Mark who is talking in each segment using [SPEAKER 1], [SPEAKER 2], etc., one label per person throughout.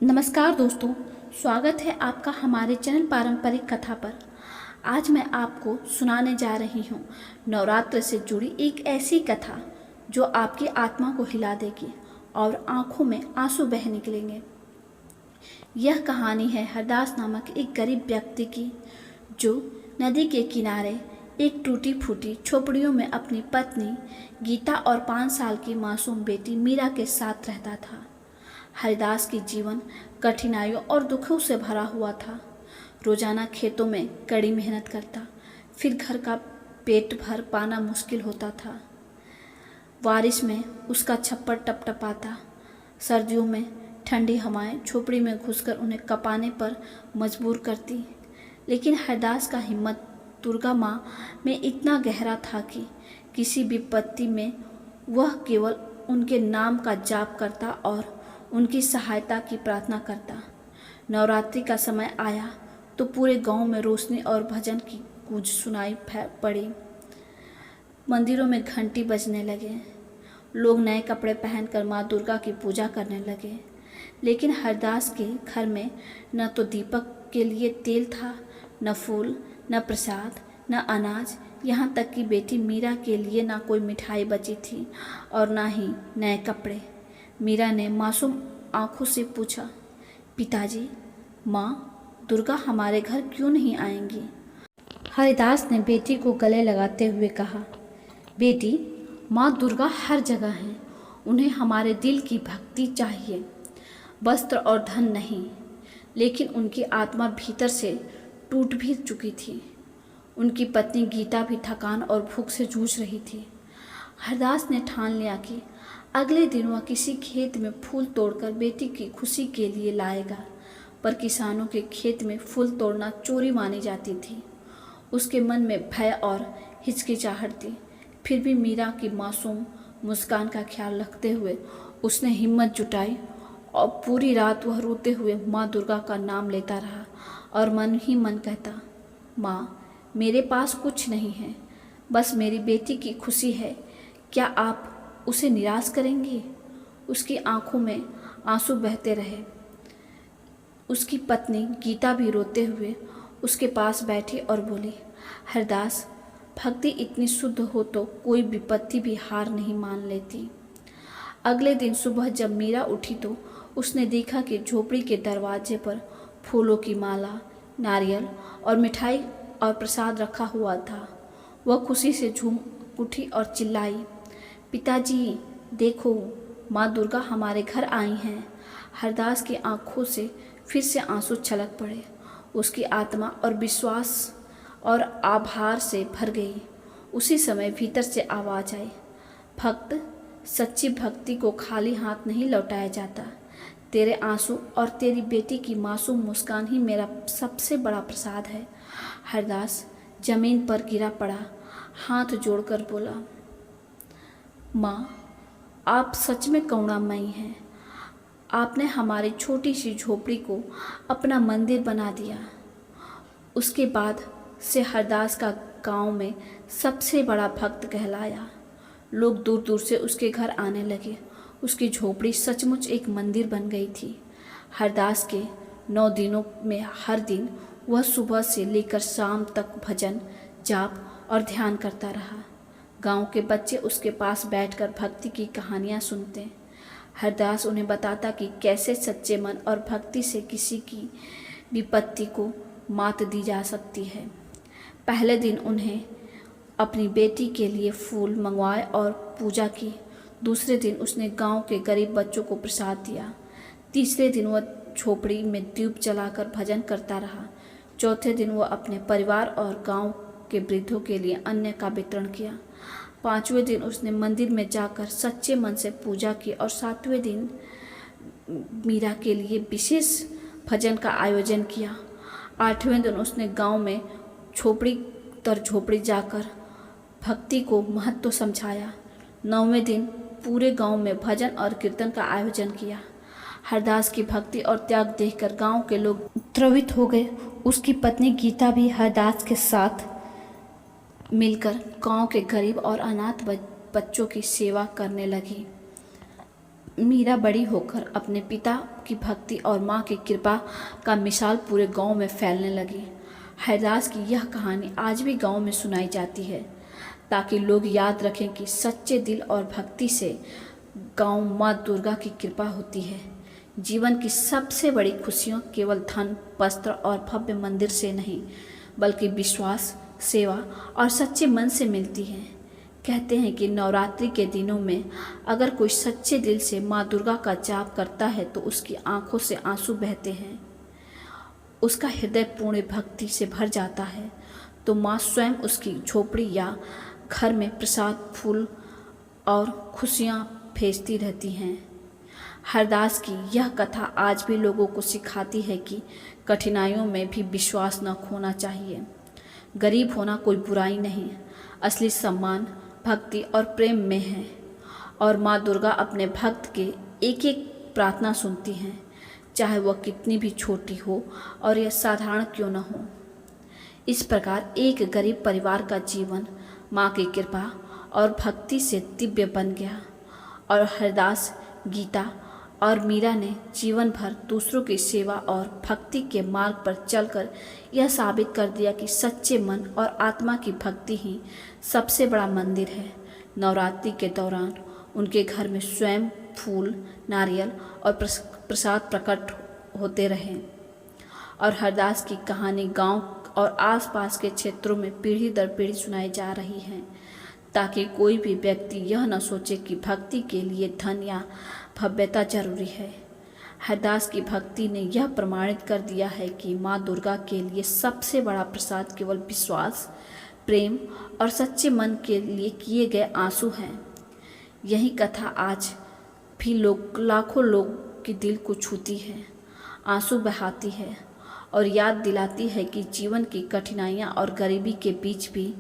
[SPEAKER 1] नमस्कार दोस्तों, स्वागत है आपका हमारे चैनल पारंपरिक कथा पर। आज मैं आपको सुनाने जा रही हूँ नवरात्र से जुड़ी एक ऐसी कथा जो आपकी आत्मा को हिला देगी और आंखों में आंसू बह निकलेंगे। यह कहानी है हरदास नामक एक गरीब व्यक्ति की, जो नदी के किनारे एक टूटी फूटी झोपड़ियों में अपनी पत्नी गीता और 5 साल की मासूम बेटी मीरा के साथ रहता था। हरिदास की जीवन कठिनाइयों और दुखों से भरा हुआ था। रोजाना खेतों में कड़ी मेहनत करता, फिर घर का पेट भर पाना मुश्किल होता था। बारिश में उसका छप्पर टपटपाता, सर्दियों में ठंडी हवाएं झोपड़ी में घुसकर उन्हें कपाने पर मजबूर करती। लेकिन हरदास का हिम्मत दुर्गा माँ में इतना गहरा था कि किसी विपत्ति में वह केवल उनके नाम का जाप करता और उनकी सहायता की प्रार्थना करता। नवरात्रि का समय आया तो पूरे गांव में रोशनी और भजन की गूंज सुनाई पड़ी। मंदिरों में घंटी बजने लगे, लोग नए कपड़े पहनकर माँ दुर्गा की पूजा करने लगे। लेकिन हरदास के घर में न तो दीपक के लिए तेल था, न फूल, न प्रसाद, न अनाज, यहाँ तक कि बेटी मीरा के लिए ना कोई मिठाई बची थी और ना ही नए कपड़े। मीरा ने मासूम आंखों से पूछा, पिताजी, माँ दुर्गा हमारे घर क्यों नहीं आएंगी? हरिदास ने बेटी को गले लगाते हुए कहा, बेटी, माँ दुर्गा हर जगह हैं। उन्हें हमारे दिल की भक्ति चाहिए, वस्त्र और धन नहीं। लेकिन उनकी आत्मा भीतर से टूट भी चुकी थी। उनकी पत्नी गीता भी थकान और भूख से जूझ रही थी। हरदास ने ठान लिया कि अगले दिन वह किसी खेत में फूल तोड़कर बेटी की खुशी के लिए लाएगा। पर किसानों के खेत में फूल तोड़ना चोरी मानी जाती थी। उसके मन में भय और हिचकिचाहट थी। फिर भी मीरा की मासूम मुस्कान का ख्याल रखते हुए उसने हिम्मत जुटाई और पूरी रात वह रोते हुए माँ दुर्गा का नाम लेता रहा और मन ही मन कहता, माँ, मेरे पास कुछ नहीं है, बस मेरी बेटी की खुशी है। क्या आप उसे निराश करेंगी? उसकी आंखों में आंसू बहते रहे। उसकी पत्नी गीता भी रोते हुए उसके पास बैठी और बोली, हरदास, भक्ति इतनी शुद्ध हो तो कोई विपत्ति भी हार नहीं मान लेती। अगले दिन सुबह जब मीरा उठी तो उसने देखा कि झोपड़ी के दरवाजे पर फूलों की माला, नारियल और मिठाई और प्रसाद रखा हुआ था। वह खुशी से झूम उठी और चिल्लाई, पिताजी, देखो, माँ दुर्गा हमारे घर आई हैं। हरदास की आंखों से फिर से आंसू छलक पड़े। उसकी आत्मा और विश्वास और आभार से भर गई। उसी समय भीतर से आवाज आई, भक्त, सच्ची भक्ति को खाली हाथ नहीं लौटाया जाता। तेरे आंसू और तेरी बेटी की मासूम मुस्कान ही मेरा सबसे बड़ा प्रसाद है। हरदास जमीन पर गिरा पड़ा, हाथ जोड़कर बोला, माँ, आप सच में करुणामयी हैं। आपने हमारी छोटी सी झोपड़ी को अपना मंदिर बना दिया। उसके बाद से हरदास का गांव में सबसे बड़ा भक्त कहलाया। लोग दूर दूर से उसके घर आने लगे। उसकी झोपड़ी सचमुच एक मंदिर बन गई थी। हरदास के 9 दिनों में हर दिन वह सुबह से लेकर शाम तक भजन, जाप और ध्यान करता रहा। गांव के बच्चे उसके पास बैठकर भक्ति की कहानियां सुनते। हरदास उन्हें बताता कि कैसे सच्चे मन और भक्ति से किसी की विपत्ति को मात दी जा सकती है। पहले दिन उन्हें अपनी बेटी के लिए फूल मंगवाए और पूजा की। दूसरे दिन उसने गांव के गरीब बच्चों को प्रसाद दिया। तीसरे दिन वह झोपड़ी में दीप जलाकर भजन करता रहा। चौथे दिन वह अपने परिवार और गांव के वृद्धों के लिए अन्न का वितरण किया। 5वें दिन उसने मंदिर में जाकर सच्चे मन से पूजा की और 7वें दिन मीरा के लिए विशेष भजन का आयोजन किया। 8वें दिन उसने गांव में झोपड़ी तर झोपड़ी जाकर भक्ति को महत्व समझाया। 9वें दिन पूरे गांव में भजन और कीर्तन का आयोजन किया। हरदास की भक्ति और त्याग देखकर गांव के लोग द्रवित हो गए। उसकी पत्नी गीता भी हरदास के साथ मिलकर गांव के गरीब और अनाथ बच्चों की सेवा करने लगी। मीरा बड़ी होकर अपने पिता की भक्ति और माँ की कृपा का मिसाल पूरे गांव में फैलने लगी। हरदास की यह कहानी आज भी गांव में सुनाई जाती है ताकि लोग याद रखें कि सच्चे दिल और भक्ति से गांव माँ दुर्गा की कृपा होती है। जीवन की सबसे बड़ी खुशियाँ केवल धन, वस्त्र और भव्य मंदिर से नहीं, बल्कि विश्वास, सेवा और सच्चे मन से मिलती हैं। कहते हैं कि नवरात्रि के दिनों में अगर कोई सच्चे दिल से माँ दुर्गा का जाप करता है तो उसकी आंखों से आंसू बहते हैं, उसका हृदय पूर्ण भक्ति से भर जाता है, तो माँ स्वयं उसकी झोपड़ी या घर में प्रसाद, फूल और खुशियाँ भेजती रहती हैं। हरदास की यह कथा आज भी लोगों को सिखाती है कि कठिनाइयों में भी विश्वास न खोना चाहिए। गरीब होना कोई बुराई नहीं, असली सम्मान भक्ति और प्रेम में है, और माँ दुर्गा अपने भक्त के एक एक प्रार्थना सुनती हैं, चाहे वह कितनी भी छोटी हो और यह साधारण क्यों न हो। इस प्रकार एक गरीब परिवार का जीवन माँ की कृपा और भक्ति से दिव्य बन गया, और हरदास, गीता और मीरा ने जीवन भर दूसरों की सेवा और भक्ति के मार्ग पर चलकर यह साबित कर दिया कि सच्चे मन और आत्मा की भक्ति ही सबसे बड़ा मंदिर है। नवरात्रि के दौरान उनके घर में स्वयं फूल, नारियल और प्रसाद प्रकट होते रहे, और हरदास की कहानी गांव और आसपास के क्षेत्रों में पीढ़ी दर पीढ़ी सुनाई जा रही है, ताकि कोई भी व्यक्ति यह न सोचे कि भक्ति के लिए धन या भव्यता जरूरी है। हरदास की भक्ति ने यह प्रमाणित कर दिया है कि माँ दुर्गा के लिए सबसे बड़ा प्रसाद केवल विश्वास, प्रेम और सच्चे मन के लिए किए गए आंसू हैं। यही कथा आज भी लाखों लोग के दिल को छूती है, आंसू बहाती है और याद दिलाती है कि जीवन की कठिनाइयाँ और गरीबी के बीच भी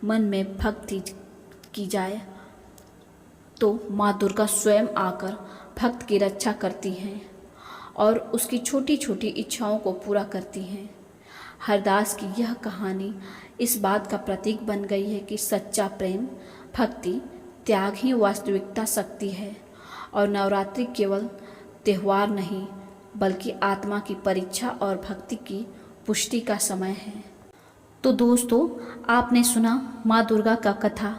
[SPEAKER 1] मन में भक्ति की जाए तो माँ दुर्गा स्वयं आकर भक्त की रक्षा करती हैं और उसकी छोटी छोटी इच्छाओं को पूरा करती हैं। हरदास की यह कहानी इस बात का प्रतीक बन गई है कि सच्चा प्रेम, भक्ति, त्याग ही वास्तविकता शक्ति है, और नवरात्रि केवल त्योहार नहीं बल्कि आत्मा की परीक्षा और भक्ति की पुष्टि का समय है। तो दोस्तों, आपने सुना माँ दुर्गा का कथा,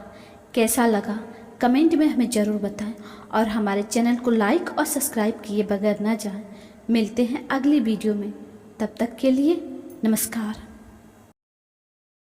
[SPEAKER 1] कैसा लगा कमेंट में हमें ज़रूर बताएं, और हमारे चैनल को लाइक और सब्सक्राइब किए बगैर ना जाएं। मिलते हैं अगली वीडियो में, तब तक के लिए नमस्कार।